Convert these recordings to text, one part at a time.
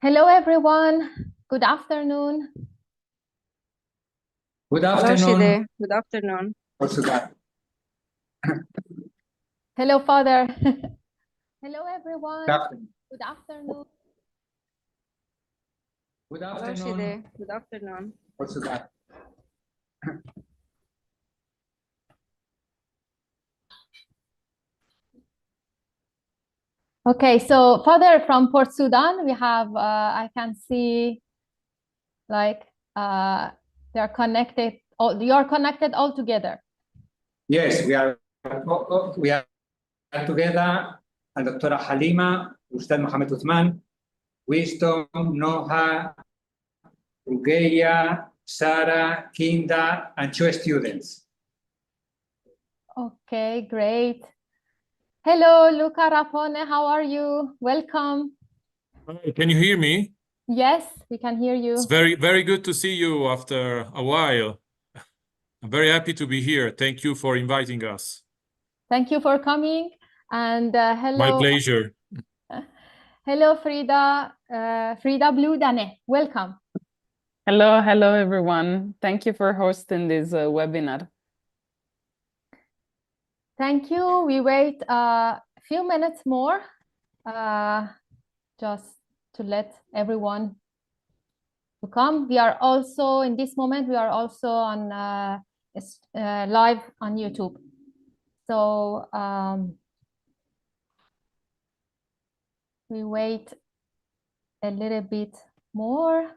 Hello, everyone. Good afternoon. Good Hello, afternoon. Shide. Good afternoon. Also that. Hello, Father. Hello, everyone. Good afternoon. Good afternoon. Good Hello, afternoon. Shide. Good afternoon. Also that. Okay, so Father, from Port Sudan, we have, I can see like they're connected, you're connected all together. Yes, we are together. Dr. Halima, Ustad Mohammed Uthman, Wisdom, Noha, Rugeya, Sarah, Kinda, and 2 students. Okay, great. Hello, Luca Rapone, how are you? Welcome. Hi, can you hear me? Yes, we can hear you. It's very, very good to see you after a while. I'm very happy to be here. Thank you for inviting us. Thank you for coming. And hello. My pleasure. Hello, Frida. Frida Bludane, welcome. Hello, everyone. Thank you for hosting this webinar. Thank you. We wait a few minutes more just to let everyone to come. We are also, in this moment, we are also on live on YouTube. So we wait a little bit more.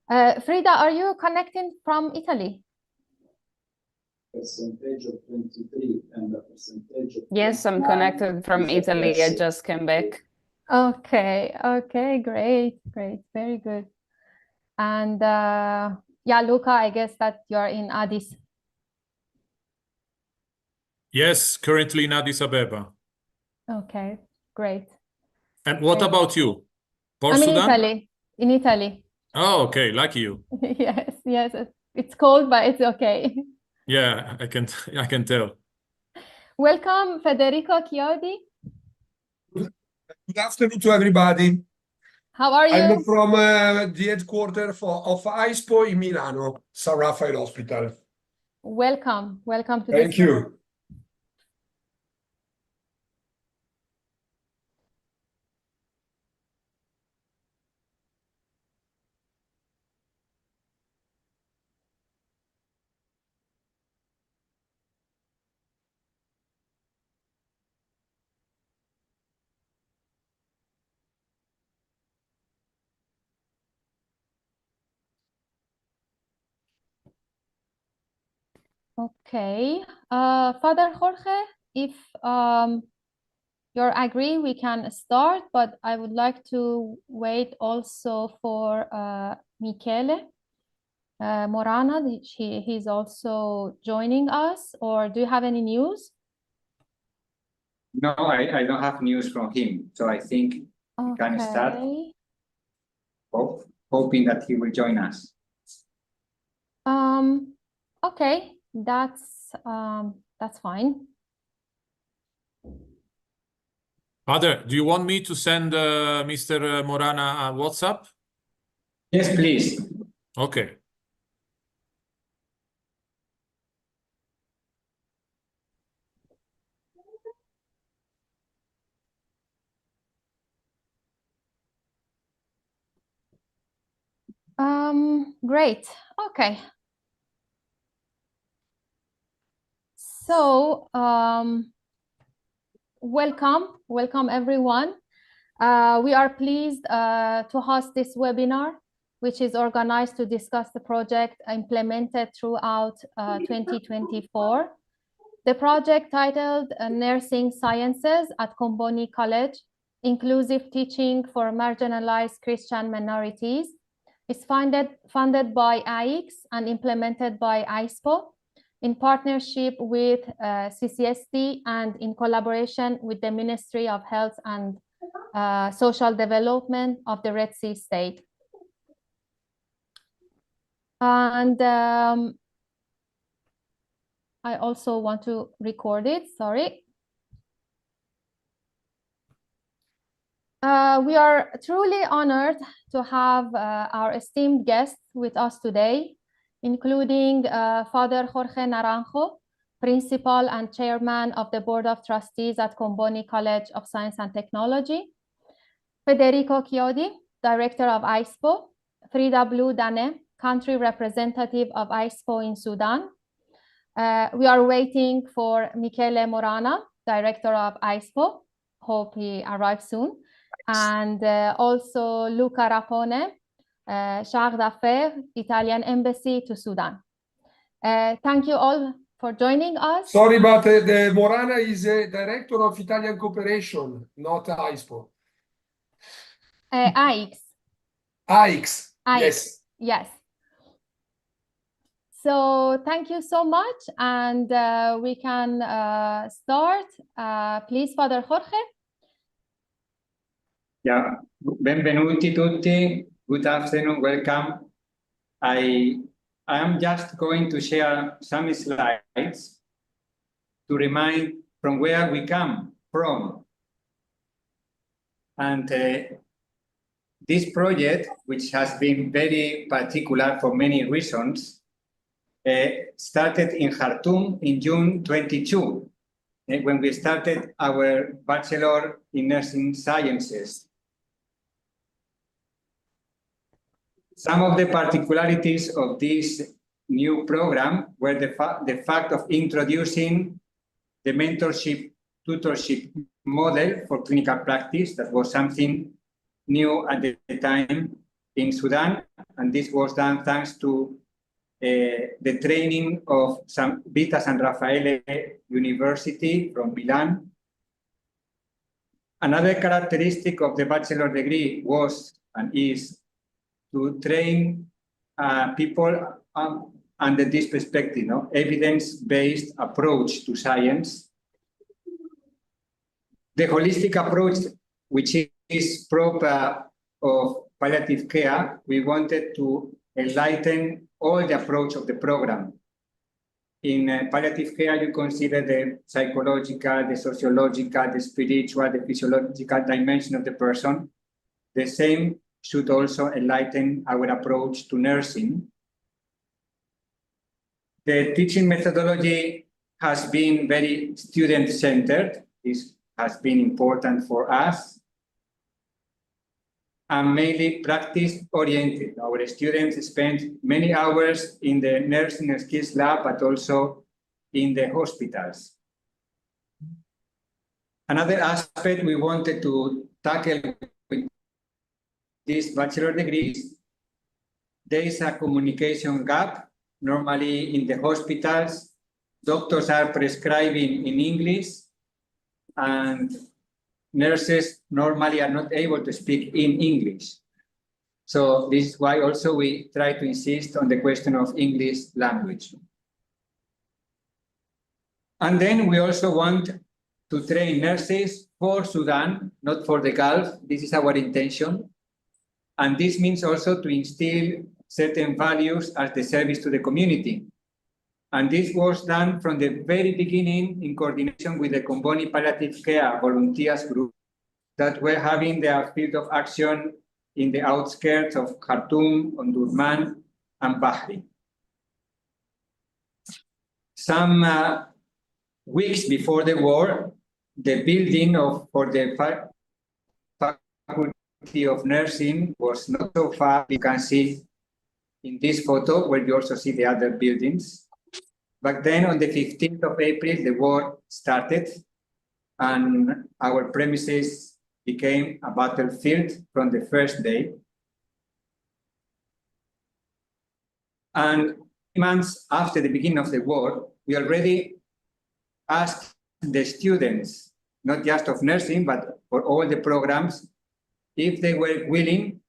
Frida, are you connecting from Italy? Percentage of 23 and the percentage of Yes, I'm connected from Italy. I just came back. Okay, great, very good. And yeah, Luca, I guess that you're in Addis. Yes, currently in Addis Ababa. Okay, great. And what Great. about you? Port I'm Sudan? in Italy. Oh, okay, lucky you. Yes, it's cold, but it's okay. Yeah, I can tell. Welcome, Federico Chiodi. Good afternoon to everybody. How are you? I'm from the headquarters of AISPO in Milano, San Raffaele Hospital. Welcome to Thank this. you. Okay, Father Jorge, if you're agree, we can start, but I would like to wait also for Michele Morana. He's also joining us, or do you have any news? No, I don't have news from him, so I think we can start hoping that he will join us. Okay, that's fine. Father, do you want me to send Mr. Morana a WhatsApp? Yes, please. Okay. Great. Okay. So, welcome everyone. We are pleased to host this webinar, which is organized to discuss the project implemented throughout 2024. The project titled Nursing Sciences at Comboni College, Inclusive Teaching for Marginalized Christian Minorities, is funded by AIX and implemented by AISPO in partnership with CCST and in collaboration with the Ministry of Health and Social Development of the Red Sea State. And I also want to record it, sorry. We are truly honored to have our esteemed guests with us today, including Father Jorge Naranjo, Principal and Chairman of the Board of Trustees at Comboni College of Science and Technology, Federico Chiodi, Director of AISPO, Frida Blue Dane, Country Representative of AISPO in Sudan. We are waiting for Michele Morana, Director of AISPO. Hope he arrives soon. And also Luca Rapone, Charge d'Affaires, Italian Embassy to Sudan. Thank you all for joining us. Sorry, but the Morana is a director of Italian Cooperation, not AISPO. AIX. AIX, yes. Yes. So thank you so much, and we can start. Please, Father Jorge. Yeah, benvenuti tutti. Good afternoon, welcome. I am just going to share some slides to remind from where we come from. And this project, which has been very particular for many reasons, started in Khartoum in June 22, when we started our Bachelor in Nursing Sciences. Some of the particularities of this new program were the fact of introducing the mentorship tutorship model for clinical practice. That was something new at the time in Sudan, and this was done thanks to the training of some Vita San Raffaele University from Milan. Another characteristic of the bachelor degree was and is to train people under this perspective, evidence-based approach to science. The holistic approach, which is proper of palliative care, we wanted to enlighten all the approach of the program. In palliative care, you consider the psychological, the sociological, the spiritual, the physiological dimension of the person. The same should also enlighten our approach to nursing. The teaching methodology has been very student-centered. This has been important for us. And mainly practice-oriented. Our students spend many hours in the nursing skills lab, but also in the hospitals. Another aspect we wanted to tackle with this bachelor degree is there is a communication gap. Normally in the hospitals, doctors are prescribing in English, and nurses normally are not able to speak in English. So this is why also we try to insist on the question of English language. And then we also want to train nurses for Sudan, not for the Gulf. This is our intention. And this means also to instill certain values as the service to the community. And this was done from the very beginning in coordination with the Comboni Palliative Care Volunteers Group that were having their field of action in the outskirts of Khartoum, Omdurman, and Bahri. Some weeks before the war, the building for the Faculty of Nursing was not so far. You can see in this photo where you also see the other buildings. But then on the 15th of April, the war started and our premises became a battlefield from the first day. And months after the beginning of the war, we already asked the students, not just of nursing, but for all the programs, if they were willing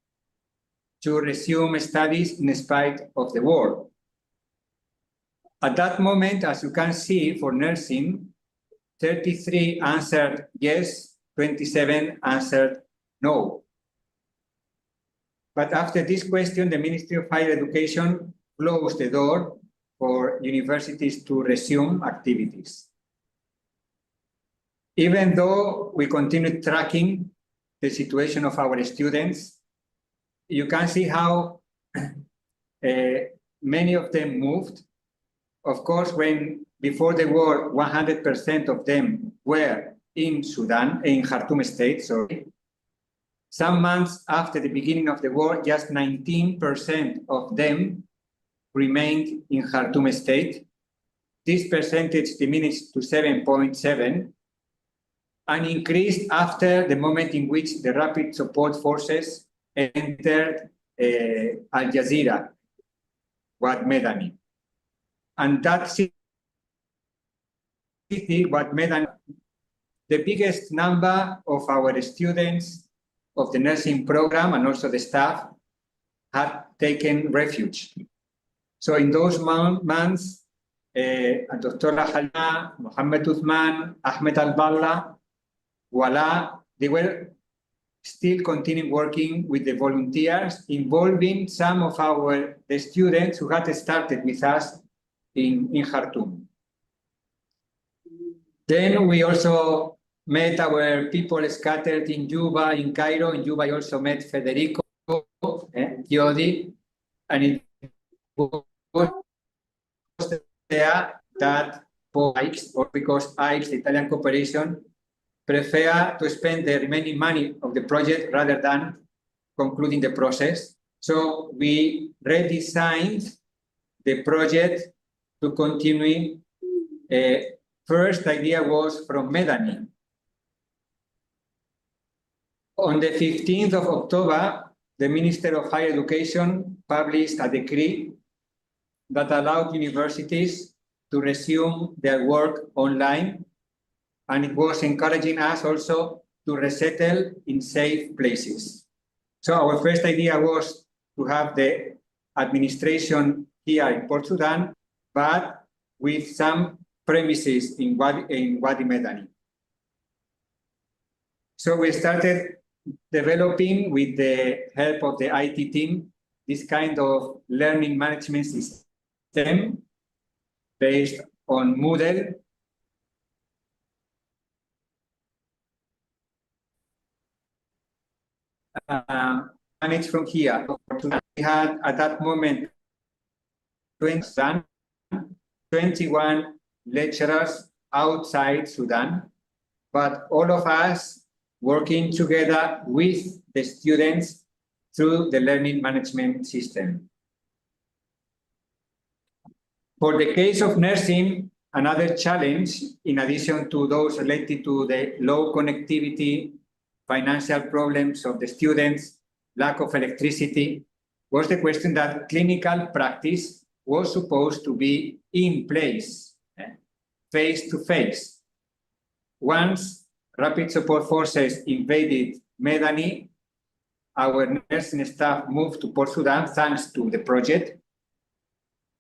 to resume studies in spite of the war. At that moment, as you can see, for nursing, 33 answered yes, 27 answered no. But after this question, the Ministry of Higher Education closed the door for universities to resume activities. Even though we continued tracking the situation of our students, you can see how many of them moved. Of course, when before the war, 100% of them were in Sudan, in Khartoum state, sorry. Some months after the beginning of the war, just 19% of them remained in Khartoum state. This percentage diminished to 7.7 and increased after the moment in which the rapid support forces entered Al Jazeera, Wad Medani. And that city, Wad Medani, the biggest number of our students of the nursing program and also the staff had taken refuge. So in those months, Dr. Halna, Mohammed Uthman, Ahmed Al-Balla, Wala, they were still continuing working with the volunteers, involving some of the students who had started with us in Khartoum. Then we also met our people scattered in Juba, in Cairo. In Juba, I also met Federico, Yodi, and it was there that for AISPO, or because AISPO, the Italian Cooperazione, prefer to spend the remaining money of the project rather than concluding the process. So we redesigned the project to continue. First idea was from Medani. On the 15th of October, the Minister of Higher Education published a decree that allowed universities to resume their work online, and it was encouraging us also to resettle in safe places. So our first idea was to have the administration here in Port Sudan, but with some premises in Wadi Medani. So we started developing, with the help of the IT team, this kind of learning management system based on Moodle. Managed from here. We had at that moment 21 lecturers outside Sudan, but all of us working together with the students through the learning management system. For the case of nursing, another challenge, in addition to those related to the low connectivity, financial problems of the students, lack of electricity, was the question that clinical practice was supposed to be in place, face-to-face. Once rapid support forces invaded Medani, our nursing staff moved to Port Sudan thanks to the project.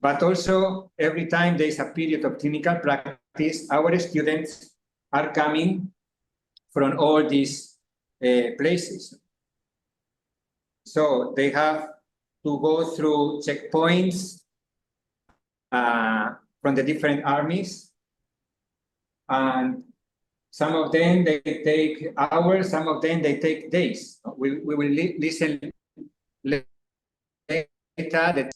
But also, every time there is a period of clinical practice, our students are coming from all these places. So they have to go through checkpoints from the different armies. And some of them, they take hours, some of them, they take days. We will listen later the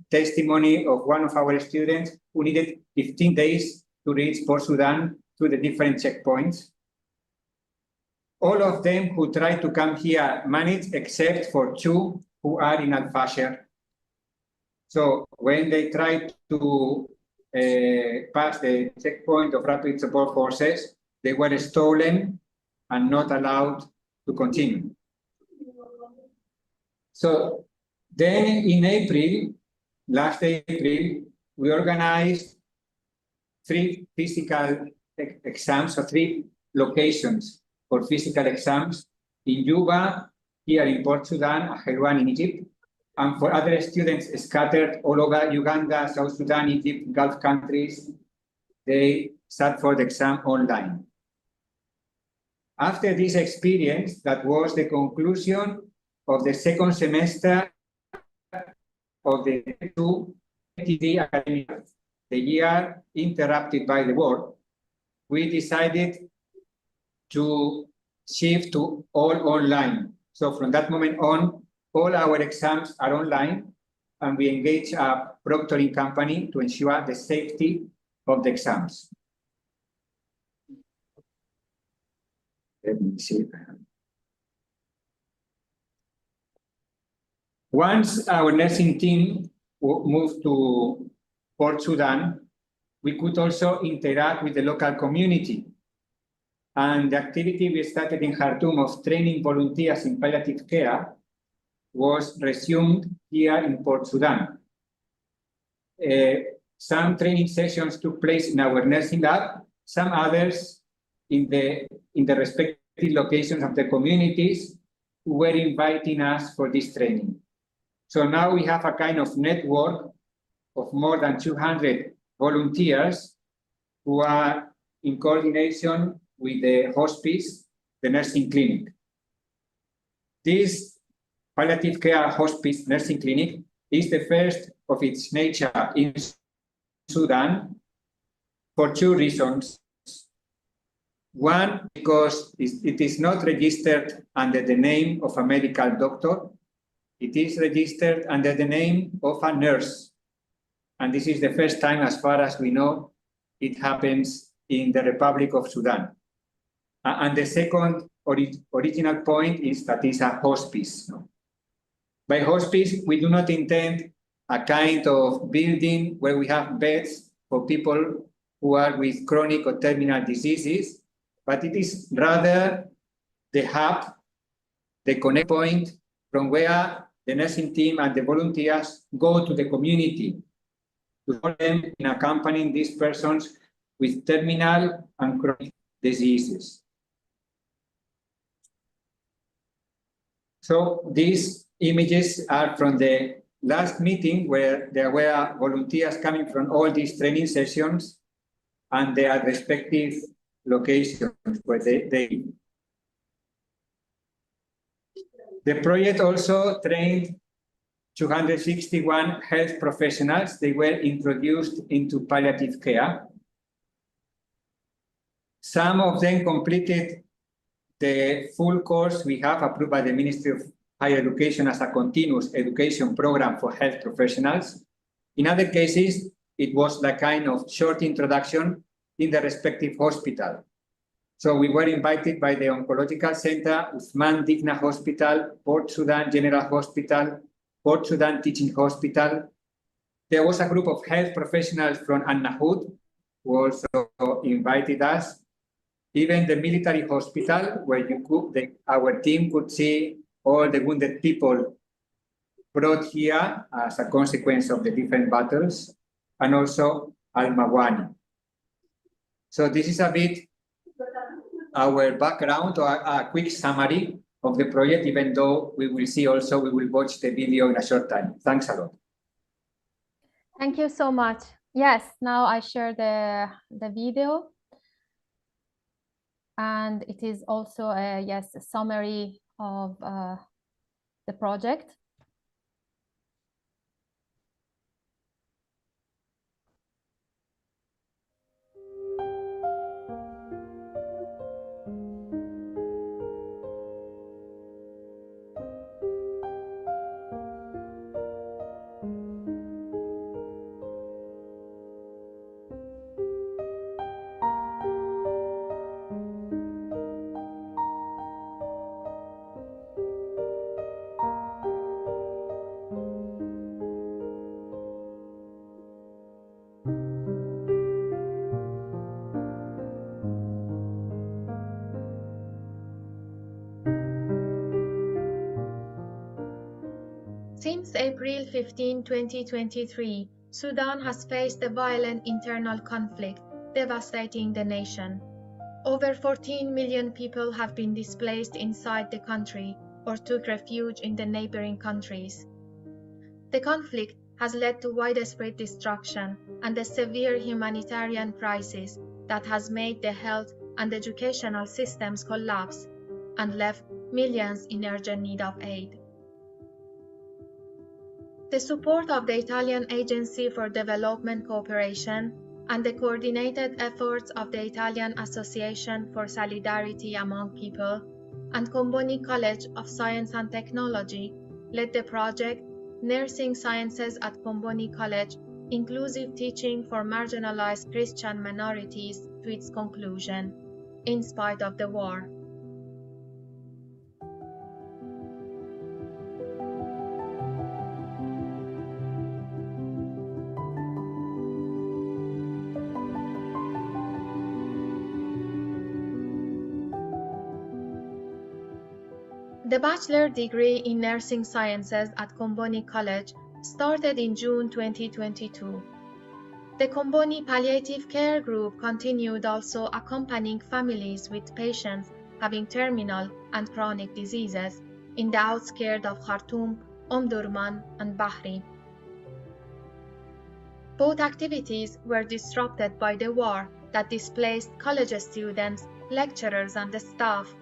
testimony of one of our students who needed 15 days to reach Port Sudan through the different checkpoints. All of them who tried to come here managed, except for 2 who are in Al-Fasher. So when they tried to pass the checkpoint of rapid support forces, they were stolen and not allowed to continue. So then in April, last April, we organized 3 physical exams, or 3 locations for physical exams in Juba, here in Port Sudan, Helwan in Egypt, and for other students scattered all over Uganda, South Sudan, Egypt, Gulf countries, they sat for the exam online. After this experience, that was the conclusion of the second semester of the 2023 academic year, the year interrupted by the war, we decided to shift to all online. So from that moment on, all our exams are online, and we engage a proctoring company to ensure the safety of the exams. Let me see. Once our nursing team moved to Port Sudan, we could also interact with the local community. And the activity we started in Khartoum of training volunteers in palliative care was resumed here in Port Sudan. Some training sessions took place in our nursing lab, some others in the respective locations of the communities who were inviting us for this training. So now we have a kind of network of more than 200 volunteers who are in coordination with the hospice, the nursing clinic. This palliative care hospice nursing clinic is the first of its nature in Sudan for two reasons. One, because it is not registered under the name of a medical doctor. It is registered under the name of a nurse. And this is the first time, as far as we know, it happens in the Republic of Sudan. And the second original point is that it's a hospice. By hospice, we do not intend a kind of building where we have beds for people who are with chronic or terminal diseases, but it is rather the hub, the connect point from where the nursing team and the volunteers go to the community to support them in accompanying these persons with terminal and chronic diseases. So these images are from the last meeting where there were volunteers coming from all these training sessions and their respective locations where they. The project also trained 261 health professionals. They were introduced into palliative care. Some of them completed the full course we have approved by the Ministry of Higher Education as a continuous education program for health professionals. In other cases, it was the kind of short introduction in the respective hospital. So we were invited by the Oncological Center, Usman Digna Hospital, Port Sudan General Hospital, Port Sudan Teaching Hospital. There was a group of health professionals from An-Nahud who also invited us. Even the military hospital, where our team could see all the wounded people brought here as a consequence of the different battles, and also Al-Mawani. So this is a bit our background, or a quick summary of the project, even though we will see also, we will watch the video in a short time. Thanks a lot. Thank you so much. Yes, now I share the video. And it is also a summary of the project. Since April 15, 2023, Sudan has faced a violent internal conflict devastating the nation. Over 14 million people have been displaced inside the country or took refuge in the neighboring countries. The conflict has led to widespread destruction and a severe humanitarian crisis that has made the health and educational systems collapse and left millions in urgent need of aid. The support of the Italian Agency for Development Cooperation and the coordinated efforts of the Italian Association for Solidarity Among People and Comboni College of Science and Technology led the project Nursing Sciences at Comboni College, Inclusive Teaching for Marginalized Christian Minorities to its conclusion, in spite of the war. The bachelor degree in nursing sciences at Comboni College started in June 2022. The Comboni Palliative Care Group continued also accompanying families with patients having terminal and chronic diseases in the outskirts of Khartoum, Omdurman, and Bahri. Both activities were disrupted by the war that displaced college students, lecturers, and the staff.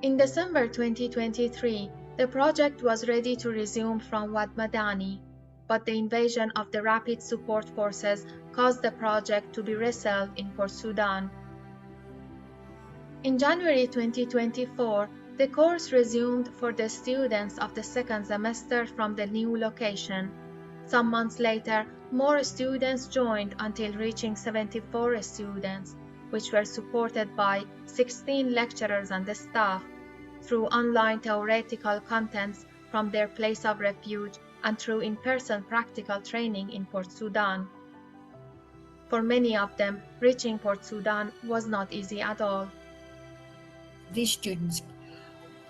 In December 2023, the project was ready to resume from Wad Madani, but the invasion of the Rapid Support Forces caused the project to be resettled in Port Sudan. In January 2024, the course resumed for the students of the second semester from the new location. Some months later, more students joined until reaching 74 students, which were supported by 16 lecturers and the staff through online theoretical contents from their place of refuge and through in-person practical training in Port Sudan. For many of them, reaching Port Sudan was not easy at all. These students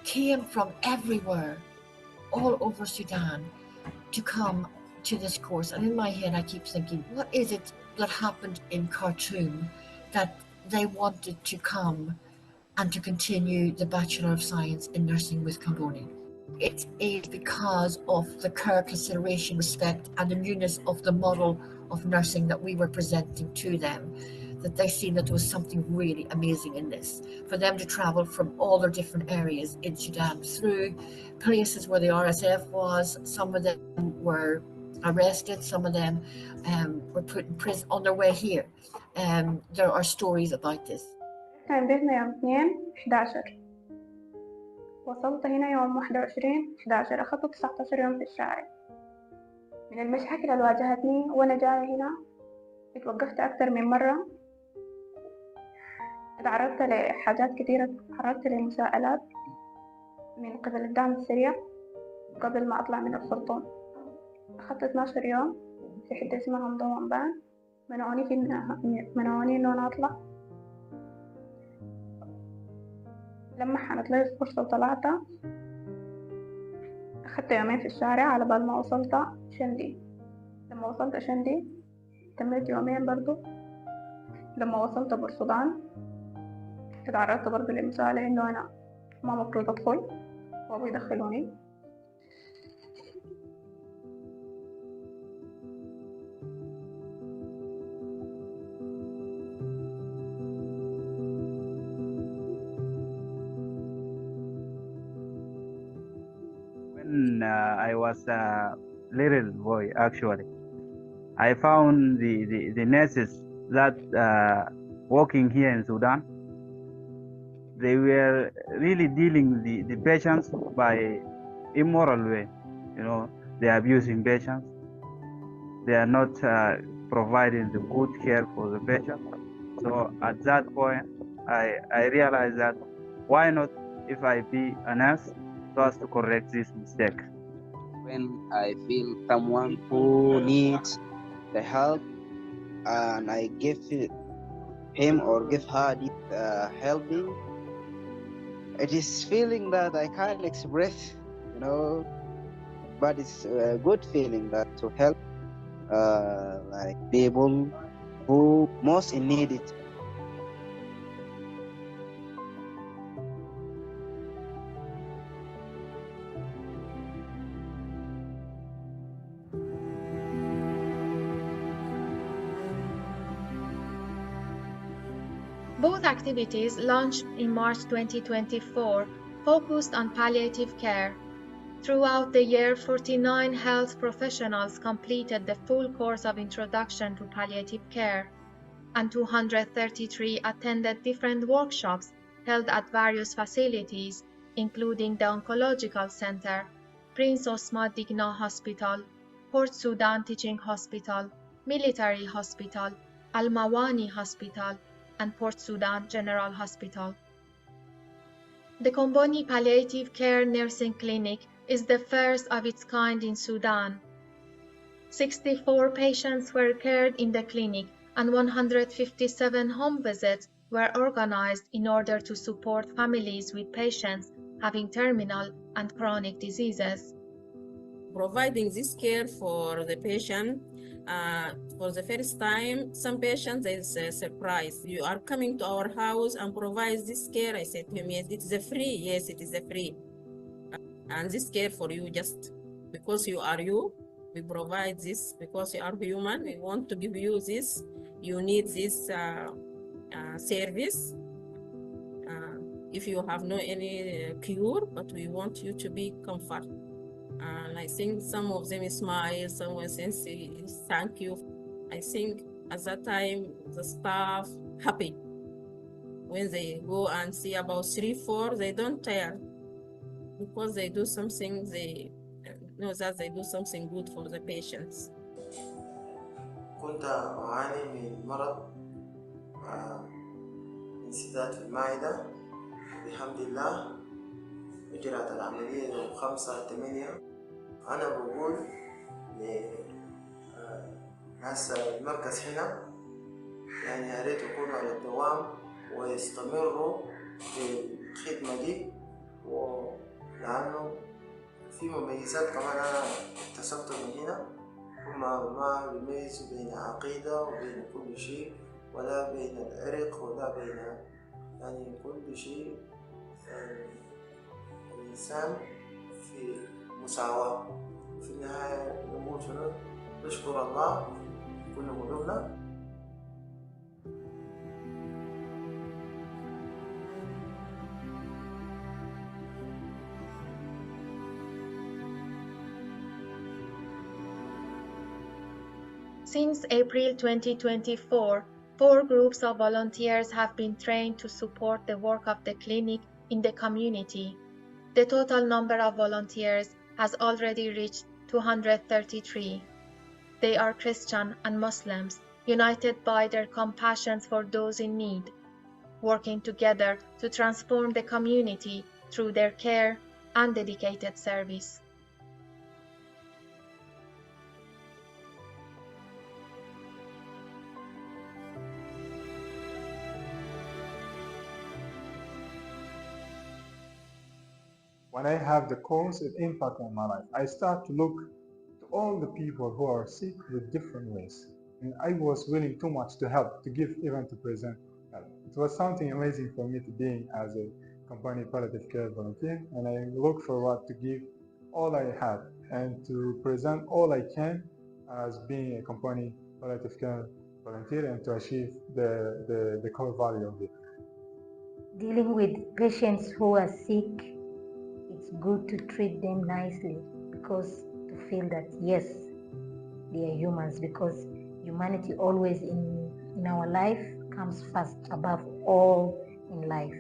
came from everywhere, all over Sudan, to come to this course. And in my head, I keep thinking, what is it that happened in Khartoum that they wanted to come and to continue the Bachelor of Science in Nursing with Comboni? It is because of the care, consideration, respect, and the newness of the model of nursing that we were presenting to them, that they seen that there was something really amazing in this. For them to travel from all their different areas in Sudan through places where the RSF was, some of them were arrested, some of them were put in prison on their way here. There are stories about this. كان بيتنا يوم 2/11. وصلت هنا يوم 21/11. أخذت 19 يوم في الشارع. من المشاكل اللي واجهتني وأنا جاية هنا اتوقفت أكثر من مرة. تعرضت لحاجات كثيرة، تعرضت لمساءلات من قبل الدعم السريع قبل ما أطلع من الخرطوم. أخذت 12 يوم في حتة اسمها مضوان بان. منعوني إنه أنا أطلع. لما حانت لي الفرصة وطلعت، أخذت يومين في الشارع على بال ما وصلت شندي. لما وصلت شندي تميت يومين برضو. لما وصلت بورسودان تعرضت برضو لمسألة إنه أنا ما مفروض أدخل وأبو يدخلوني. When I was a little boy, actually, I found the nurses that working here in Sudan, they were really dealing the patients by immoral way. You know, they are abusing patients. They are not providing the good care for the patient. So at that point, I realized that why not if I be a nurse so as to correct this mistake. When I feel someone who needs the help and I give him or give her helping, it is feeling that I can't express, you know, but it's a good feeling that to help like people who most in need it. Both activities, launched in March 2024, focused on palliative care. Throughout the year, 49 health professionals completed the full course of Introduction to Palliative Care, and 233 attended different workshops held at various facilities, including the Oncological Center, Prince Osman Digna Hospital, Port Sudan Teaching Hospital, Military Hospital, Al Mawani Hospital, and Port Sudan General Hospital. The Comboni Palliative Care Nursing Clinic is the first of its kind in Sudan. 64 patients were cared in the clinic, and 157 home visits were organized in order to support families with patients having terminal and chronic diseases. Providing this care for the patient, for the first time, some patients is a surprise. You are coming to our house and provide this care. I said to him, yes, it is a free. Yes, it is a free. And this care for you just because you are you. We provide this because you are human. We want to give you this. You need this service. If you have no any cure, but we want you to be comfort. And I think some of them smile, someone says thank you. I think at that time the staff happy. When they go and see about 3-4, they don't tire because they do something, they know that they do something good for the patients. كنت أعاني من مرض انسداد في المعدة. بحمد الله إجراءات العملية يوم 5/8. أنا بقول لناس المركز هنا يعني يا ريت يكونوا على الدوام ويستمروا في الخدمة دي، ولأنه في مميزات كمان أنا اكتسبتها من هنا. هما ما بيميزوا بين عقيدة وبين كل شيء، ولا بين العرق ولا بين يعني كل شيء. الإنسان في مساواة. في النهاية نقول شنو؟ نشكر الله كل قلوبنا. Since April 2024, 4 groups of volunteers have been trained to support the work of the clinic in the community. The total number of volunteers has already reached 233. They are Christian and Muslims, united by their compassion for those in need, working together to transform the community through their care and dedicated service. When I have the cause of impact on my life, I start to look to all the people who are sick with different ways. And I was willing too much to help, to give, even to present help. It was something amazing for me to be as a Comboni palliative care volunteer, and I look forward to give all I had and to present all I can as being a Comboni palliative care volunteer and to achieve the core value of it. Dealing with patients who are sick, it's good to treat them nicely, because to feel that yes, they are humans, because humanity always in our life comes first above all in life.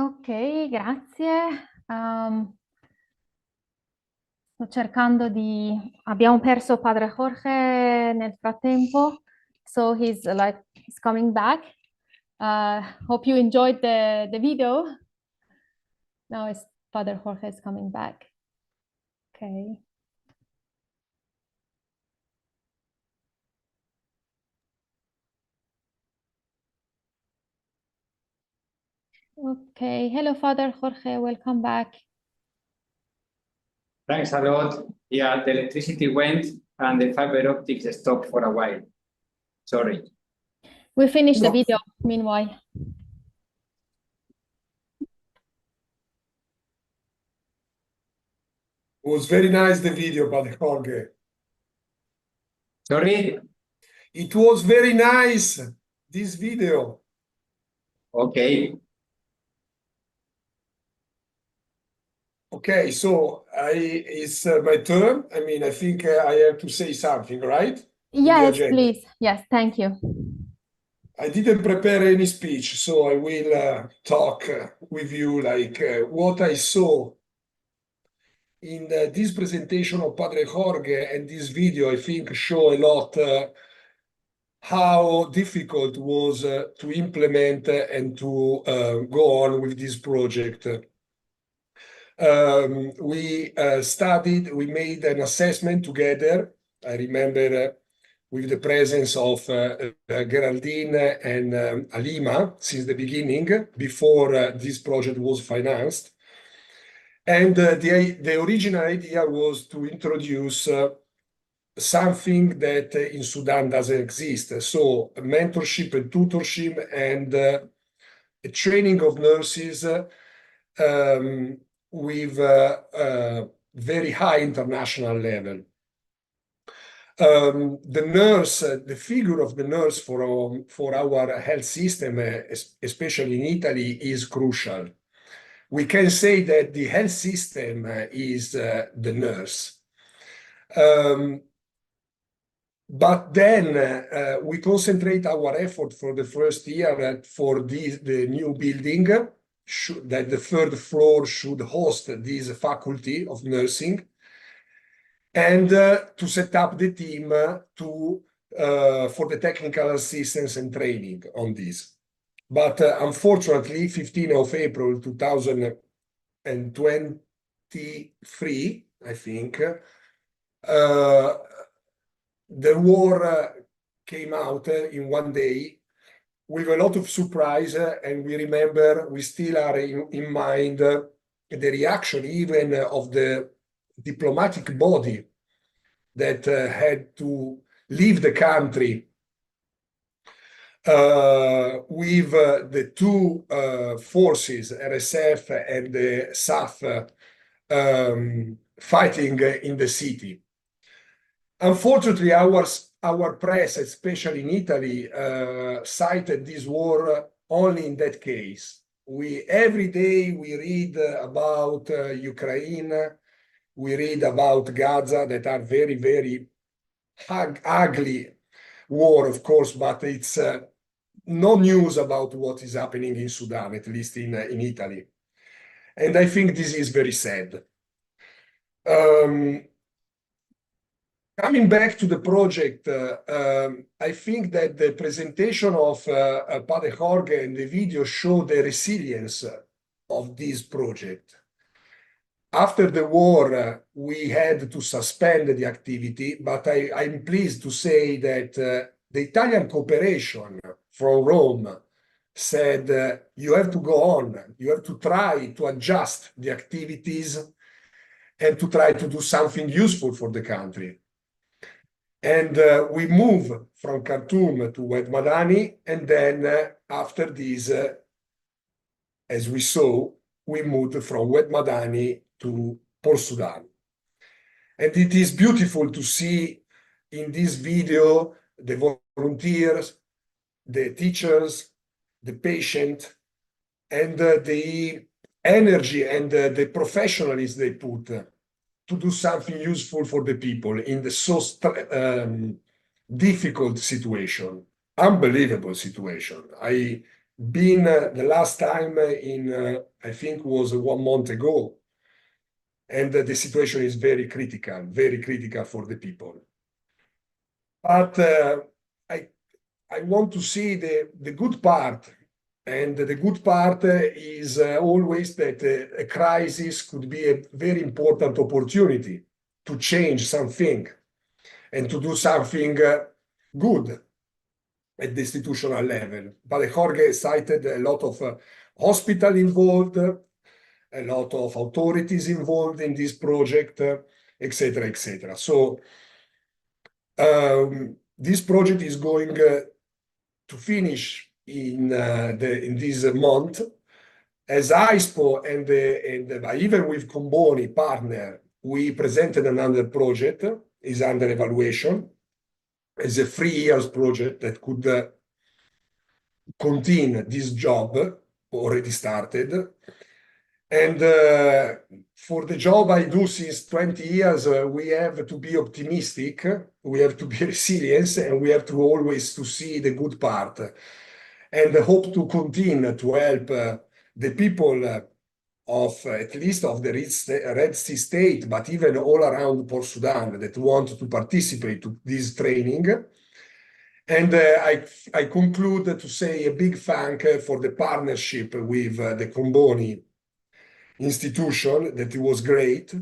Ok, grazie. Sto cercando di... Abbiamo perso padre Jorge nel frattempo, so he's coming back. Hope you enjoyed the video. Now it's Father Jorge is coming back. Okay. Okay. Hello, Father Jorge. Welcome back. Thanks a lot. Yeah, the electricity went and the fiber optics stopped for a while. Sorry. We finished the video meanwhile. It was very nice, the video, Padre Jorge. Sorry? It was very nice, this video. Okay. Okay, so it's my turn. I mean, I think I have to say something, right? Yes, please. Yes, thank you. I didn't prepare any speech, so I will talk with you like what I saw in this presentation of Padre Jorge, and this video, I think, show a lot how difficult it was to implement and to go on with this project. We studied, we made an assessment together. I remember with the presence of Geraldine and Alima since the beginning, before this project was financed. And the original idea was to introduce something that in Sudan doesn't exist. So mentorship and tutorship and a training of nurses with a very high international level. The nurse, the figure of the nurse for our health system, especially in Italy, is crucial. We can say that the health system is the nurse. But then we concentrate our effort for the first year for the new building, that the third floor should host this faculty of nursing, and to set up the team for the technical assistance and training on this. But unfortunately, 15th of April 2023, I think, the war came out in one day with a lot of surprise, and we remember, we still are in mind the reaction even of the diplomatic body that had to leave the country with the two forces, RSF and the SAF, fighting in the city. Unfortunately, our press, especially in Italy, cited this war only in that case. Every day we read about Ukraine, we read about Gaza, that are very, very ugly war, of course, but it's no news about what is happening in Sudan, at least in Italy. And I think this is very sad. Coming back to the project, I think that the presentation of Padre Jorge and the video show the resilience of this project. After the war, we had to suspend the activity, but I'm pleased to say that the Italian cooperation from Rome said, you have to go on, you have to try to adjust the activities and to try to do something useful for the country. And we move from Khartoum to Wed Madani, and then after this, as we saw, we moved from Wed Madani to Port Sudan. And it is beautiful to see in this video the volunteers, the teachers, the patient, and the energy and the professionalism they put to do something useful for the people in the so difficult situation, unbelievable situation. I been the last time in, I think was 1 month ago, and the situation is very critical for the people. But I want to see the good part, And the good part is always that a crisis could be a very important opportunity to change something and to do something good at the institutional level. But Jorge cited a lot of hospital involved, a lot of authorities involved in this project, etc., etc. So this project is going to finish in this month. As AISPO and even with Comboni partner, we presented another project, is under evaluation, as a 3 years project that could continue this job already started. And for the job I do since 20 years, we have to be optimistic, we have to be resilient, and we have to always to see the good part. And hope to continue to help the people of at least of the Red Sea state, but even all around Port Sudan that want to participate to this training. And I conclude to say a big thank for the partnership with the Comboni institution, that it was great.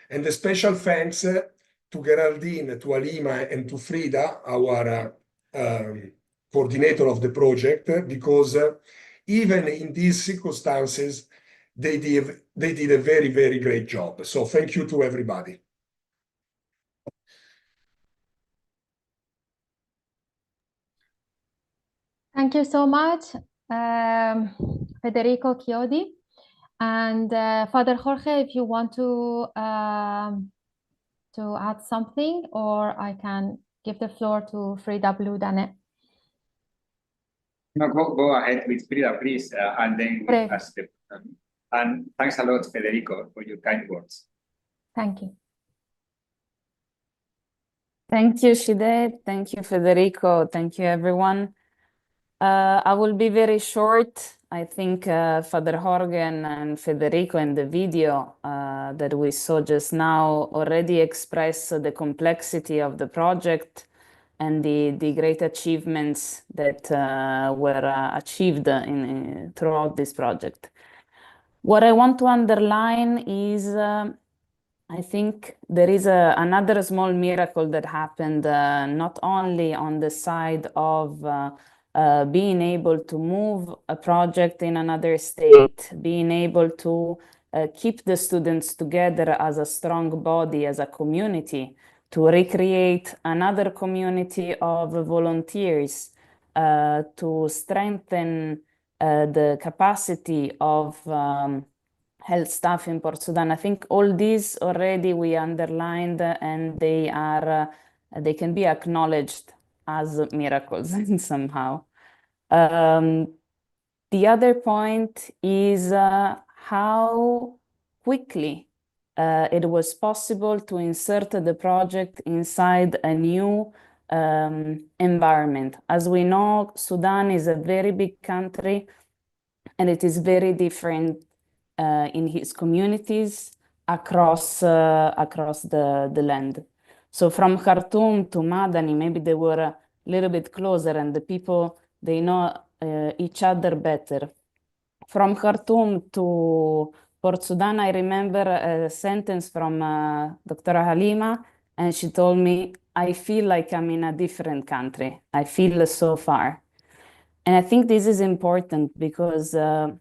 And a special thanks to Geraldine, to Alima, and to Frida, our coordinator of the project, because even in these circumstances, they did a very, very great job. So thank you to everybody. Thank you so much, Federico Chiodi. And Father Jorge, if you want to add something, or I can give the floor to Frida Bludane. No, go ahead with Frida, please, and then we ask the and thanks a lot, Federico, for your kind words. Thank you. Thank you, Shide. Thank you, Federico. Thank you, everyone. I will be very short. I think Father Jorge and Federico in the video that we saw just now already express the complexity of the project and the great achievements that were achieved throughout this project. What I want to underline is I think there is another small miracle that happened not only on the side of being able to move a project in another state, being able to keep the students together as a strong body, as a community, to recreate another community of volunteers, to strengthen the capacity of health staff in Port Sudan. I think all these already we underlined, and they can be acknowledged as miracles somehow. The other point is how quickly it was possible to insert the project inside a new environment. As we know, Sudan is a very big country, and it is very different in his communities across the land. So from Khartoum to Madani, maybe they were a little bit closer, and the people, they know each other better. From Khartoum to Port Sudan, I remember a sentence from Dr. Halima, and she told me, I feel like I'm in a different country. I feel so far. And I think this is important because the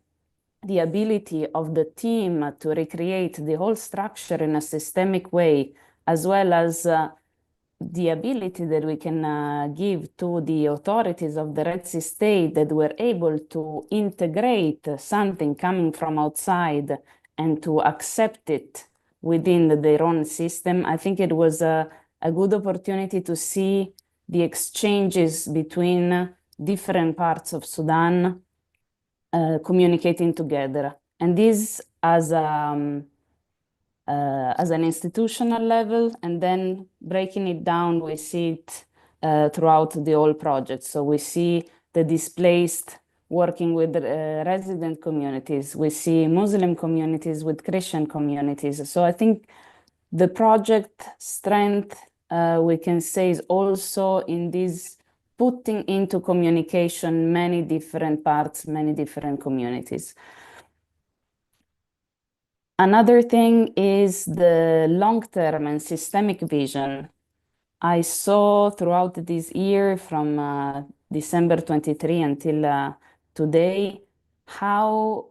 ability of the team to recreate the whole structure in a systemic way, as well as the ability that we can give to the authorities of the Red Sea state that were able to integrate something coming from outside and to accept it within their own system. I think it was a good opportunity to see the exchanges between different parts of Sudan communicating together. And this as an institutional level, and then breaking it down, we see it throughout the whole project. So we see the displaced working with resident communities. We see Muslim communities with Christian communities. So I think the project strength, we can say, is also in this putting into communication many different parts, many different communities. Another thing is the long-term and systemic vision. I saw throughout this year from December 23 until today how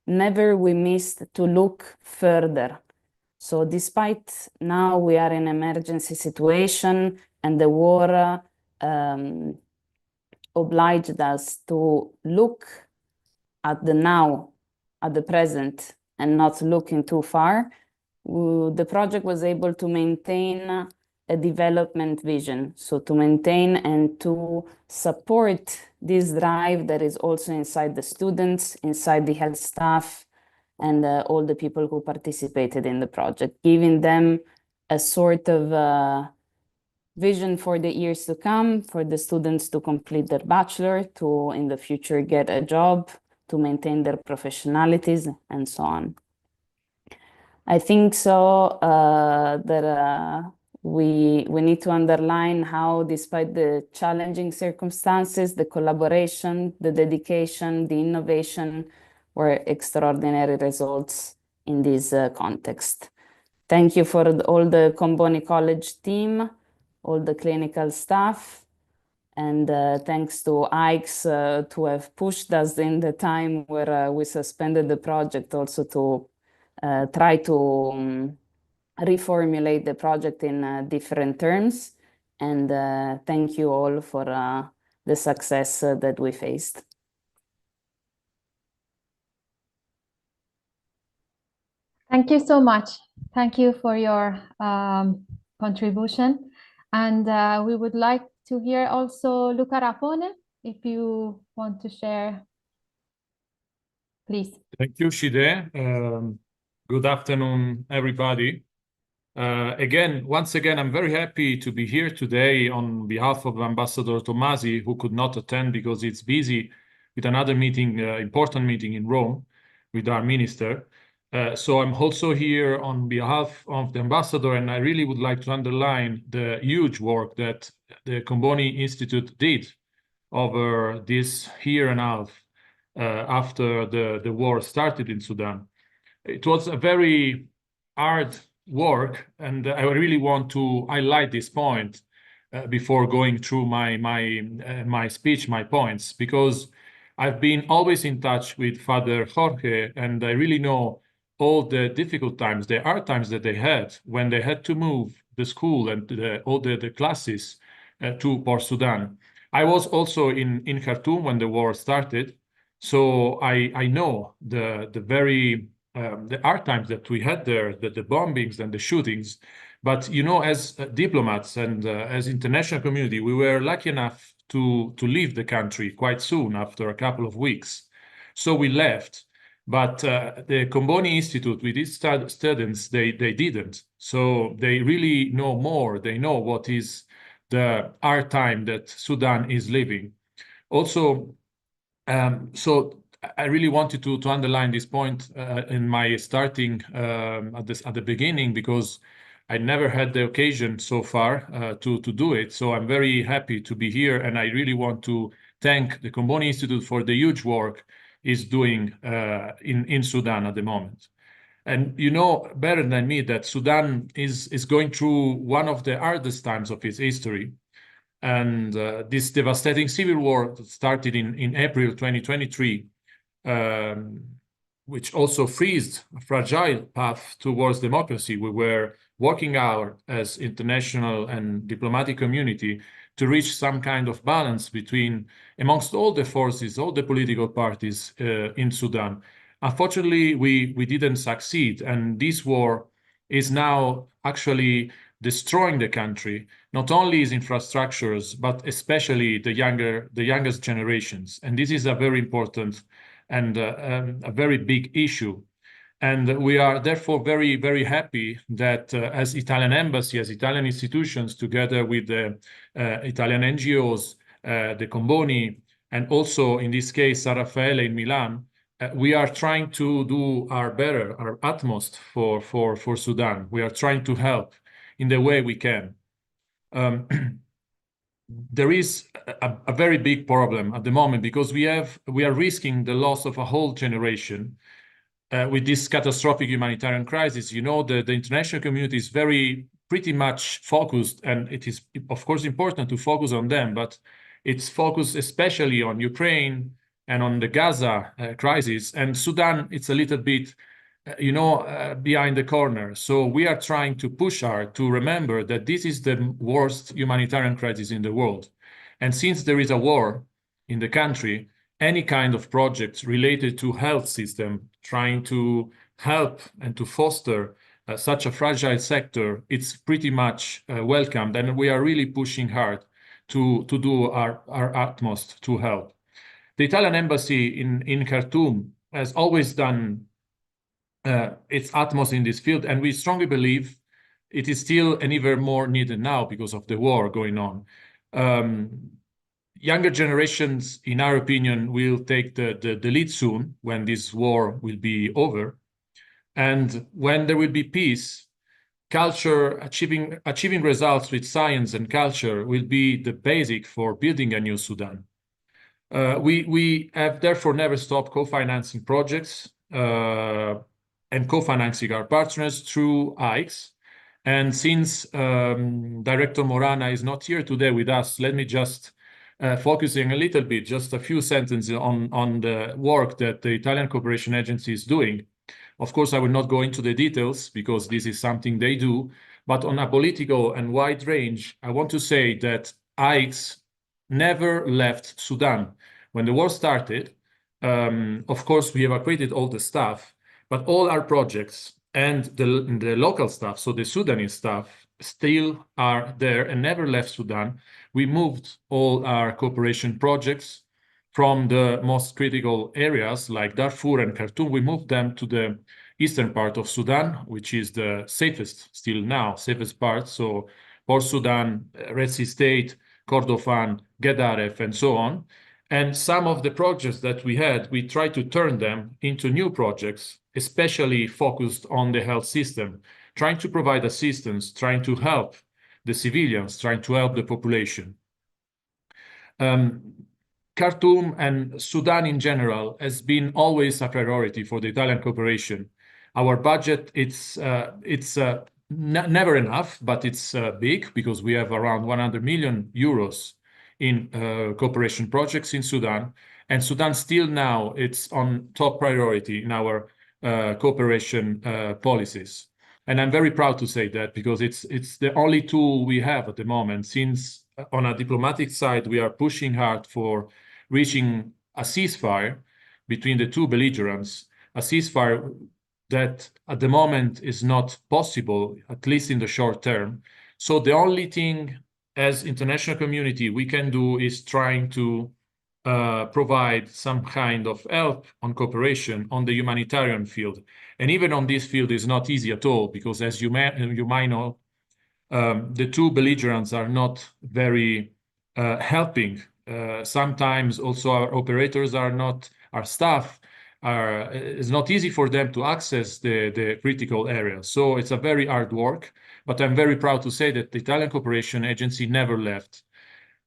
never we missed to look further. So despite now we are in an emergency situation and the war obliged us to look at the now, at the present, and not looking too far, the project was able to maintain a development vision. So to maintain and to support this drive that is also inside the students, inside the health staff, and all the people who participated in the project, giving them a sort of vision for the years to come, for the students to complete their bachelor, to in the future get a job, to maintain their professionalities, and so on. I think so that we need to underline how, despite the challenging circumstances, the collaboration, the dedication, the innovation were extraordinary results in this context. Thank you for all the Comboni College team, all the clinical staff, and thanks to AISPO to have pushed us in the time where we suspended the project, also to try to reformulate the project in different terms. And thank you all for the success that we faced. Thank you so much. Thank you for your contribution. And we would like to hear also Luca Rapone, if you want to share, please. Thank you, Shide. Good afternoon, everybody. Once again, I'm very happy to be here today on behalf of Ambassador Tommasi, who could not attend because it's busy with another meeting, important meeting in Rome with our minister. So I'm also here on behalf of the ambassador, and I really would like to underline the huge work that the Comboni Institute did over this year and a half after the war started in Sudan. It was a very hard work, and I really want to highlight this point before going through my speech, my points, because I've been always in touch with Father Jorge, and I really know all the difficult times, the hard times that they had when they had to move the school and all the classes to Port Sudan. I was also in Khartoum when the war started, so I know the hard times that we had there, the bombings and the shootings. But you know, as diplomats and as international community, we were lucky enough to leave the country quite soon, after a couple of weeks. So we left. But the Comboni Institute, with its students, they didn't. So they really know more. They know what is the hard time that Sudan is living. Also, so I really wanted to underline this point in my starting at the beginning, because I never had the occasion so far to do it. So I'm very happy to be here, and I really want to thank the Comboni Institute for the huge work is doing in Sudan at the moment. And you know better than me that Sudan is going through one of the hardest times of its history. And this devastating civil war started in April 2023, which also freezed a fragile path towards democracy. We were working out as international and diplomatic community to reach some kind of balance between, amongst all the forces, all the political parties in Sudan. Unfortunately, we didn't succeed, and this war is now actually destroying the country, not only its infrastructures, but especially the youngest generations. And this is a very important and a very big issue. And we are therefore very, very happy that as Italian embassy, as Italian institutions, together with the Italian NGOs, the Comboni, and also in this case, San Raffaele in Milan, we are trying to do our utmost for Sudan. We are trying to help in the way we can. there is a very big problem at the moment because we are risking the loss of a whole generation with this catastrophic humanitarian crisis. You know, the international community is pretty much focused, and it is, of course, important to focus on them, but it's focused especially on Ukraine and on the Gaza crisis. And Sudan, it's a little bit, behind the corner. So we are trying to push hard to remember that this is the worst humanitarian crisis in the world. And since there is a war in the country, any kind of projects related to health system, trying to help and to foster such a fragile sector, it's pretty much welcomed. And we are really pushing hard to do our utmost to help. The Italian embassy in Khartoum has always done its utmost in this field, and we strongly believe it is still and even more needed now because of the war going on. Younger generations, in our opinion, will take the lead soon when this war will be over. And when there will be peace, culture, achieving results with science and culture will be the basic for building a new Sudan. We have therefore never stopped co-financing projects and co-financing our partners through AISPO. And since Director Morana is not here today with us, let me just focusing a little bit, just a few sentences on the work that the Italian Cooperation Agency is doing. Of course, I will not go into the details because this is something they do, but on a political and wide range, I want to say that AISPO never left Sudan. When the war started, of course, we evacuated all the staff, but all our projects and the local staff, so the Sudanese staff, still are there and never left Sudan. We moved all our cooperation projects from the most critical areas like Darfur and Khartoum. We moved them to the eastern part of Sudan, which is the safest, still now, safest part. So Port Sudan, Red Sea State, Kordofan, Gedaref, and so on. And some of the projects that we had, we tried to turn them into new projects, especially focused on the health system, trying to provide assistance, trying to help the civilians, trying to help the population. Khartoum and Sudan in general has been always a priority for the Italian cooperation. Our budget, it's never enough, but it's big because we have around 100 million euros in cooperation projects in Sudan. And Sudan still now, it's on top priority in our cooperation policies. And I'm very proud to say that because it's the only tool we have at the moment, since on a diplomatic side, we are pushing hard for reaching a ceasefire between the two belligerents, a ceasefire that at the moment is not possible, at least in the short term. So the only thing as international community we can do is trying to provide some kind of help on cooperation on the humanitarian field. And even on this field is not easy at all, because as you might know, the two belligerents are not very helping. Sometimes also our operators are not, our staff it's not easy for them to access the critical areas. So it's a very hard work, but I'm very proud to say that the Italian Cooperation Agency never left.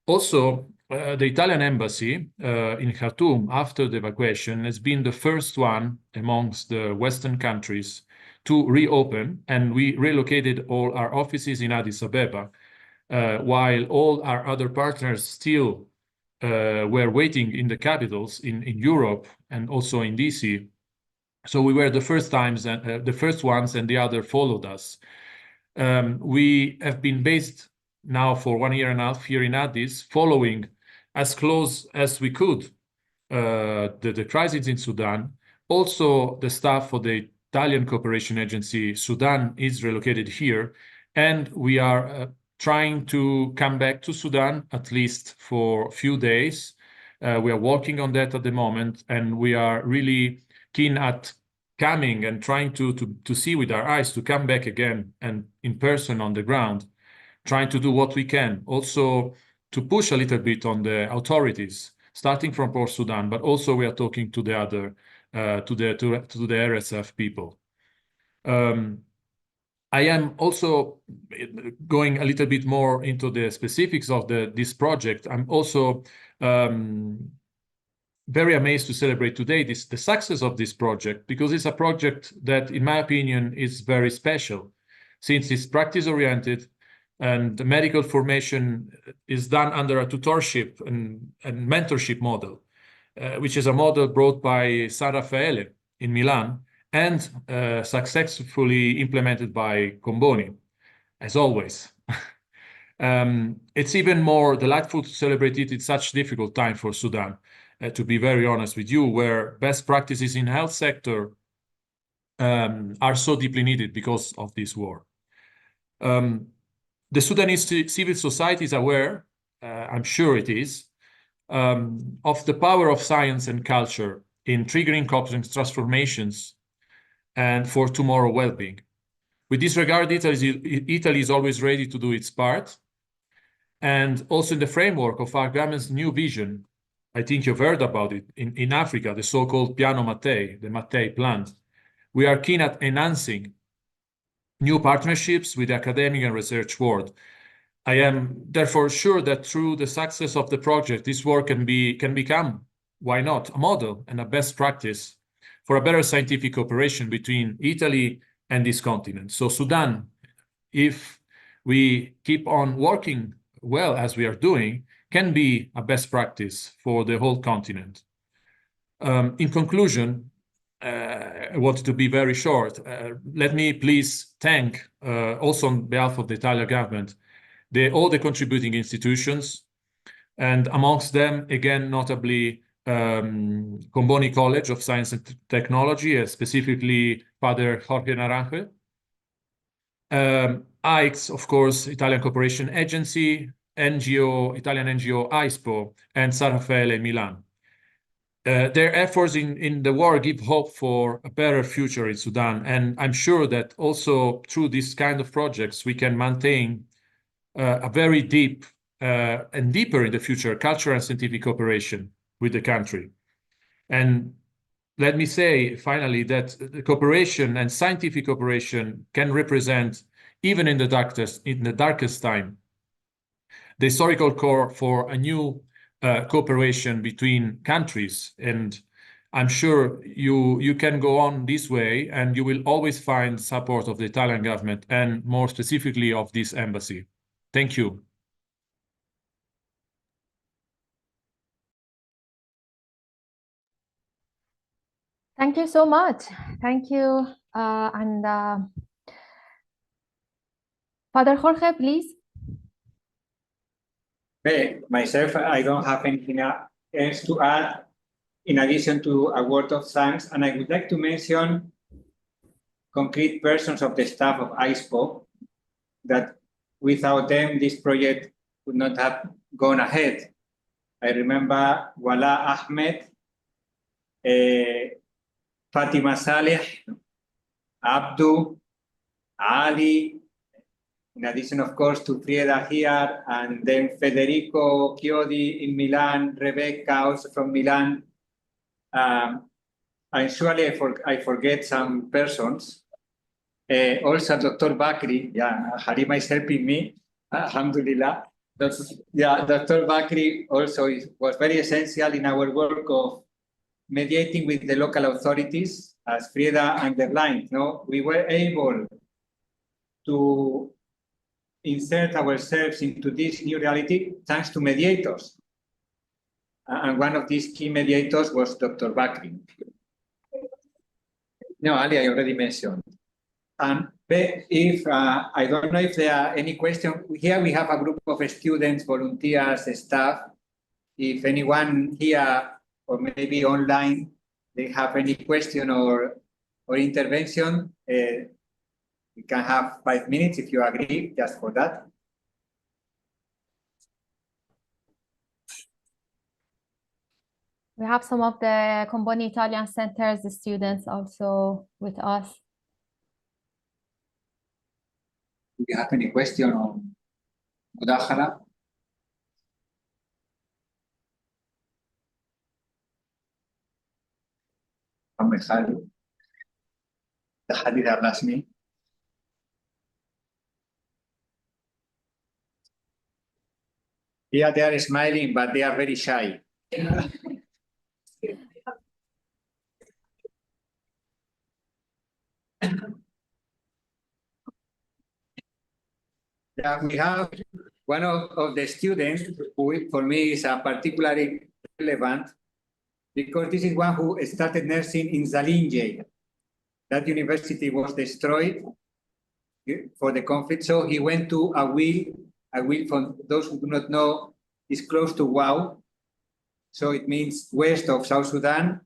Also, the Italian embassy in Khartoum after the evacuation has been the first one amongst the Western countries to reopen, and we relocated all our offices in Addis Ababa, while all our other partners still were waiting in the capitals in Europe and also in DC. So we were the first ones, and the other followed us. We have been based now for 1.5 years here in Addis, following as close as we could the crisis in Sudan. Also, the staff for the Italian Cooperation Agency Sudan is relocated here, and we are trying to come back to Sudan at least for a few days. We are working on that at the moment, and we are really keen at coming and trying to see with our eyes to come back again and in person on the ground, trying to do what we can. Also to push a little bit on the authorities, starting from Port Sudan, but also we are talking to the other, to the RSF people. I am also going a little bit more into the specifics of this project. I'm also very amazed to celebrate today the success of this project, because it's a project that, in my opinion, is very special, since it's practice-oriented and the medical formation is done under a tutorship and mentorship model, which is a model brought by San Raffaele in Milan and successfully implemented by Comboni, as always. It's even more delightful to celebrate it in such difficult time for Sudan, to be very honest with you, where best practices in health sector are so deeply needed because of this war. The Sudanese civil society is aware, I'm sure it is, of the power of science and culture in triggering complex transformations and for tomorrow well-being. With this regard, Italy is always ready to do its part. And also in the framework of our government's new vision, I think you've heard about it, in Africa, the so-called Piano Mattei, the Mattei Plan, we are keen at enhancing new partnerships with the academic and research world. I am therefore sure that through the success of the project, this work can become, why not, a model and a best practice for a better scientific cooperation between Italy and this continent. So Sudan, if we keep on working well as we are doing, can be a best practice for the whole continent. In conclusion, I wanted to be very short. Let me please thank, also on behalf of the Italian government, all the contributing institutions, and amongst them, again, notably, Comboni College of Science and Technology, specifically Father Jorge Naranjo, AICS, of course, Italian Cooperation Agency, Italian NGO AISPO, and San Raffaele Milan. Their efforts in the war give hope for a better future in Sudan, and I'm sure that also through this kind of projects, we can maintain a very deep and deeper in the future cultural and scientific cooperation with the country. And let me say finally that the cooperation and scientific cooperation can represent, even in the darkest time, the historical core for a new cooperation between countries. And I'm sure you can go on this way, and you will always find support of the Italian government and more specifically of this embassy. Thank you. Thank you so much. Thank you. Father Jorge, please. Myself, I don't have anything else to add in addition to a word of thanks, and I would like to mention concrete persons of the staff of AISPO that without them this project would not have gone ahead. I remember Wala Ahmed, Fatima Saleh, Abdu, Ali, in addition, of course, to Frieda here, and then Federico Chiodi in Milan, Rebecca also from Milan. And surely I forget some persons. Also, Dr. Bakri, Harima is helping me, alhamdulillah. Dr. Bakri also was very essential in our work of mediating with the local authorities, as Frieda underlined. We were able to insert ourselves into this new reality thanks to mediators. And one of these key mediators was Dr. Bakri. Ali, I already mentioned. And if I don't know if there are any questions. Here we have a group of students, volunteers, staff. If anyone here or maybe online, they have any question or intervention, we can have 5 minutes if you agree, just for that. We have some of the Comboni Italian Center's students also with us. Do you have any question on Mudakhala? Tahadi Darlasmi. Here they are smiling, but they are very shy. We have one of the students who, for me, is particularly relevant because this is one who started nursing in Zalinje. That university was destroyed for the conflict, so he went to Awil. Awil, for those who do not know, is close to Wau, so it means west of South Sudan.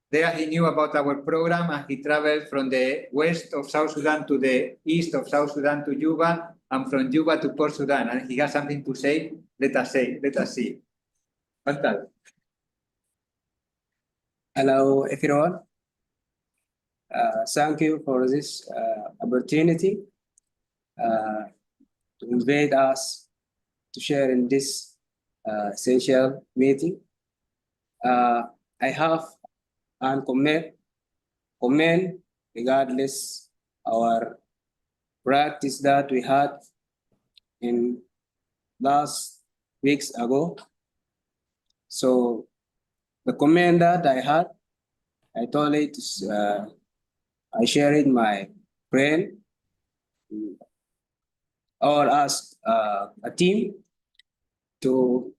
There he knew about our program and he traveled from the west of South Sudan to the east of South Sudan to Juba, and from Juba to Port Sudan, and he has something to say. Let us see. Fantastic. Hello, everyone. Thank you for this opportunity to invite us to share in this essential meeting. I have an comment regardless our practice that we had in last weeks ago. So the comment that I had, I told it, I shared it my friend, or asked a team to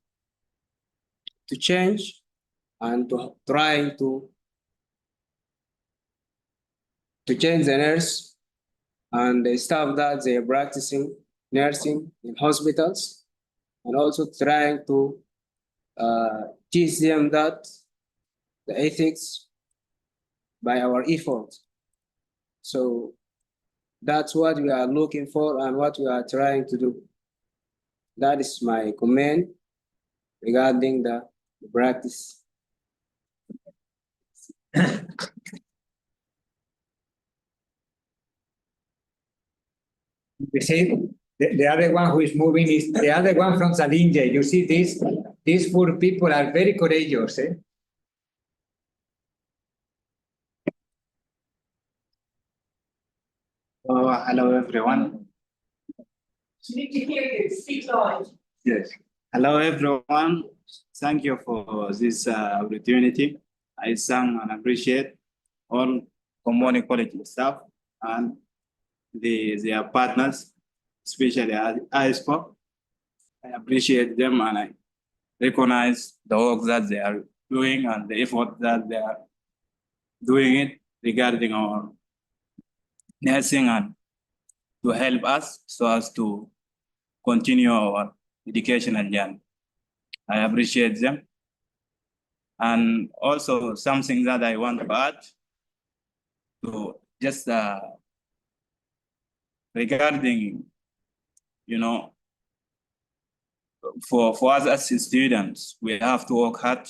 change and to try to change the nurse and the staff that they are practicing nursing in hospitals, and also trying to teach them that the ethics by our effort. So that's what we are looking for and what we are trying to do. That is my comment regarding the practice. You see, the other one who is moving is the other one from Zalinje. You see, these poor people are very courageous. Hello, everyone. Yes. Hello, everyone. Thank you for this opportunity. I thank and appreciate all Comboni College staff and their partners, especially AISPO. I appreciate them and I recognize the work that they are doing and the effort that they are doing it regarding our nursing and to help us so as to continue our educational journey. I appreciate them. And also something that I want to add to just regarding, for us as students, we have to work hard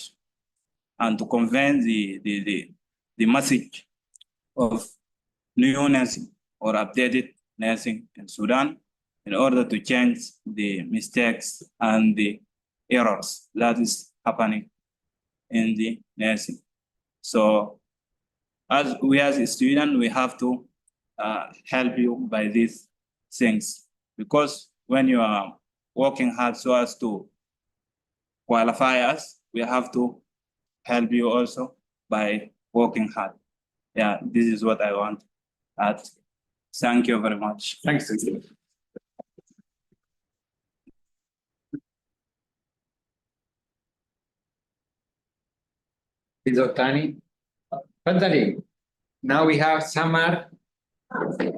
and to convey the message of new nursing or updated nursing in Sudan in order to change the mistakes and the errors that is happening in the nursing. So as a student, we have to help you by these things, because when you are working hard so as to qualify us, we have to help you also by working hard. Yeah, this is what I want to add. Thank you very much. Thanks. Tani. Now we have Samar.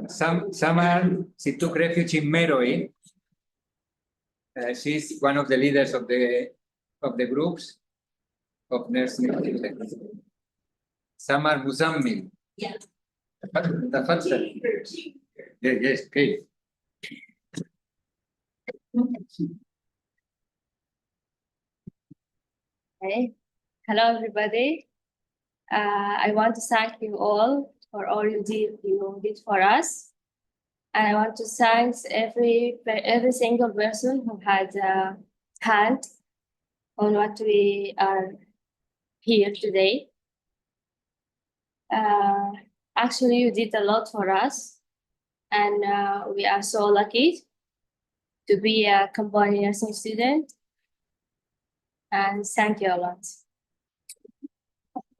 Samar, she took refuge in Meroe. She's one of the leaders of the groups of nursing. Samar Muzammil. Yeah. Yes, okay. Hey. Hello, everybody. I want to thank you all for all you did for us. And I want to thank every single person who had a hand on what we are here today. Actually, you did a lot for us, and we are so lucky to be a Comboni nursing student. and thank you a lot.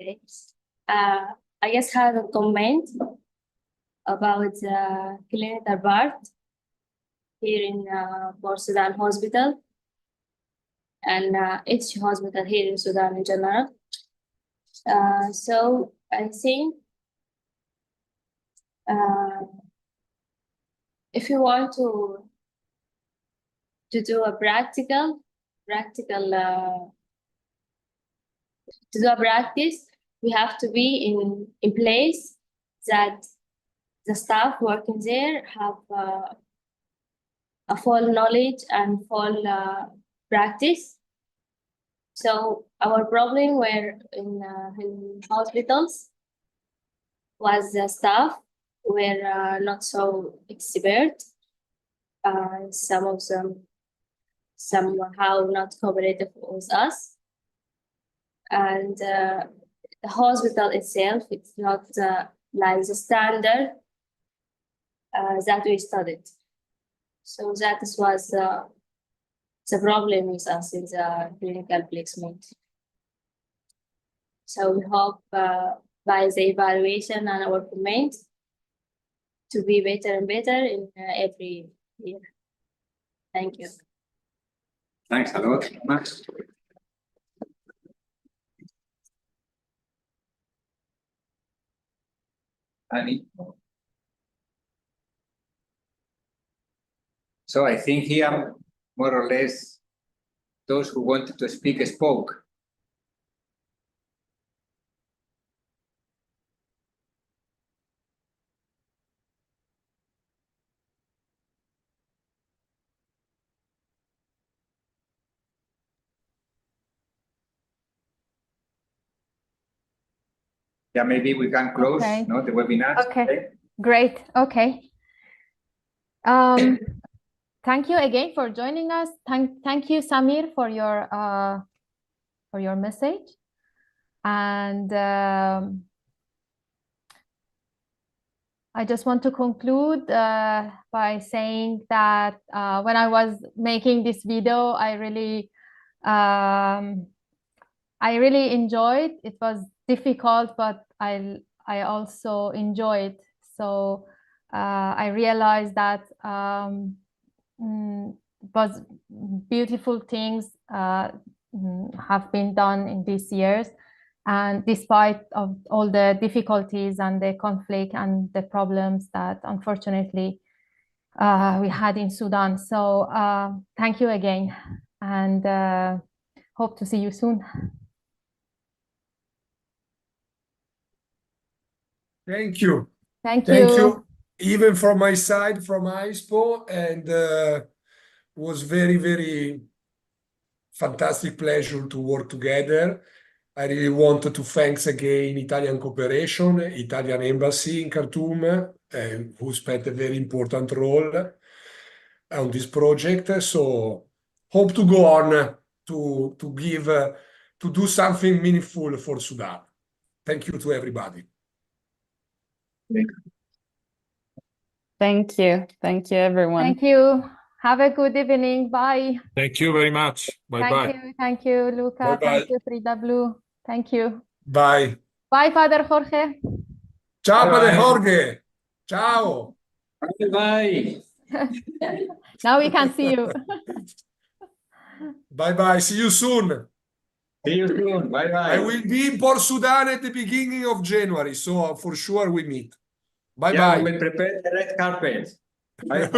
Okay. I just have a comment about the clinical part here in Port Sudan Hospital and each hospital here in Sudan in general. So I think if you want to do a practice, we have to be in place that the staff working there have a full knowledge and full practice. So our problem were in hospitals was the staff were not so expert. Some of them somehow not cooperative with us. And the hospital itself, it's not like the standard that we studied. So that was the problem with us in the clinical placement. So we hope by the evaluation and our comment to be better and better in every year. Thank you. Thanks a lot, Max. Annie? So I think here, more or less, those who wanted to speak spoke. Yeah, maybe we can close the webinar. Okay, great. Okay. Thank you again for joining us. Thank you, Samir, for your message. And I just want to conclude by saying that when I was making this video, I really enjoyed. It was difficult, but I also enjoyed. So I realized that was beautiful things have been done in these years, and despite of all the difficulties and the conflict and the problems that unfortunately we had in Sudan. So thank you again, and hope to see you soon. Thank you. Thank you. Even from my side, from AISPO, and was very, very fantastic pleasure to work together. I really wanted to thanks again Italian Cooperation, Italian Embassy in Khartoum, who spent a very important role on this project. So hope to go on to give to do something meaningful for Sudan. Thank you to everybody. Thank you. Thank you, everyone. Thank you. Have a good evening. Bye. Thank you very much. Bye-bye. Thank you, Luca. Bye-bye. Thank you, Frida Blue. Thank you. Bye. Bye, Father Jorge. Ciao, Bye. Padre Jorge. Ciao. Bye. Now we can see you. Bye-bye. See you soon. See you soon. Bye-bye. I will be in Port Sudan at the beginning of January, so for sure we meet. Bye-bye. Yeah, we will prepare the red carpet. Bye.